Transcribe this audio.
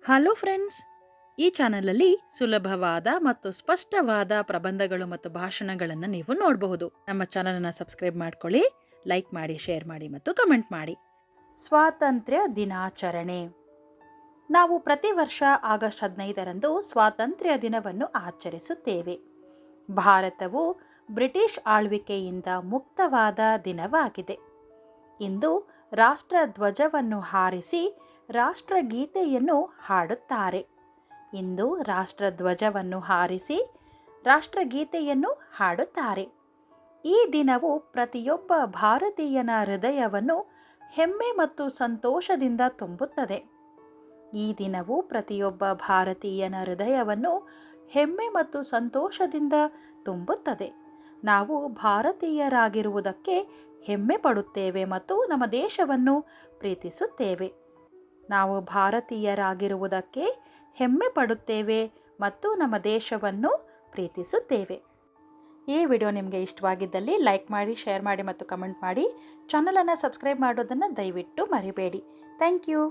Hello friends, ಈ ಚಾನಲಲ್ಲಿ ಸುಲಭವಾದ ಮತ್ತು ಸ್ಪಷ್ಟವಾದ ಪ್ರಬಂಧಗಳು ಮತ್ತು ಭಾಷಣಗಳನ್ನು ನೀವು ನೋಡಬಹುದು. ನಮ್ಮ ಚಾನಲನ್ನು ಸಬ್ಸ್ಕ್ರೈಬ್ ಮಾಡ್ಕೊಳ್ಳಿ, ಲೈಕ್ ಮಾಡಿ, ಶೇರ್ ಮಾಡಿ ಮತ್ತು ಕಮೆಂಟ್ ಮಾಡಿ. ಸ್ವಾತಂತ್ರ್ಯ ದಿನಾಚರಣೆ. ನಾವು ಪ್ರತಿ ವರ್ಷ ಆಗಸ್ಟ್ 15ರಂದು ಸ್ವಾತಂತ್ರ್ಯ ದಿನವನ್ನು ಆಚರಿಸುತ್ತೇವೆ. ಭಾರತವು ಬ್ರಿಟಿಷ್ ಆಳ್ವಿಕೆಯಿಂದ ಮುಕ್ತವಾದ ದಿನವಾಗಿದೆ. ಇಂದು ರಾಷ್ಟ್ರ ಧ್ವಜವನ್ನು ಹಾರಿಸಿ ರಾಷ್ಟ್ರಗೀತೆಯನ್ನು ಹಾಡುತ್ತಾರೆ. ಇಂದು ರಾಷ್ಟ್ರಧ್ವಜವನ್ನು ಹಾರಿಸಿ ರಾಷ್ಟ್ರಗೀತೆಯನ್ನು ಹಾಡುತ್ತಾರೆ. ಈ ದಿನವು ಪ್ರತಿಯೊಬ್ಬ ಭಾರತೀಯನ ಹೃದಯವನ್ನು ಹೆಮ್ಮೆ ಮತ್ತು ಸಂತೋಷದಿಂದ ತುಂಬುತ್ತದೆ. ಈ ದಿನವು ಪ್ರತಿಯೊಬ್ಬ ಭಾರತೀಯನ ಹೃದಯವನ್ನು ಹೆಮ್ಮೆ ಮತ್ತು ಸಂತೋಷದಿಂದ ತುಂಬುತ್ತದೆ. ನಾವು ಭಾರತೀಯರಾಗಿರುವುದಕ್ಕೆ ಹೆಮ್ಮೆ ಪಡುತ್ತೇವೆ ಮತ್ತು ನಮ್ಮ ದೇಶವನ್ನು ಪ್ರೀತಿಸುತ್ತೇವೆ. ನಾವು ಭಾರತೀಯರಾಗಿರುವುದಕ್ಕೆ ಹೆಮ್ಮೆ ಪಡುತ್ತೇವೆ ಮತ್ತು ನಮ್ಮ ದೇಶವನ್ನು ಪ್ರೀತಿಸುತ್ತೇವೆ. ಈ ವಿಡಿಯೋ ನಿಮಗೆ ಇಷ್ಟವಾಗಿದ್ದಲ್ಲಿ ಲೈಕ್ ಮಾಡಿ, ಶೇರ್ ಮಾಡಿ ಮತ್ತು ಕಮೆಂಟ್ ಮಾಡಿ. ಚಾನಲನ್ನು ಸಬ್ಸ್ಕ್ರೈಬ್ ಮಾಡೋದನ್ನು ದಯವಿಟ್ಟು ಮರಿಬೇಡಿ. Thank you.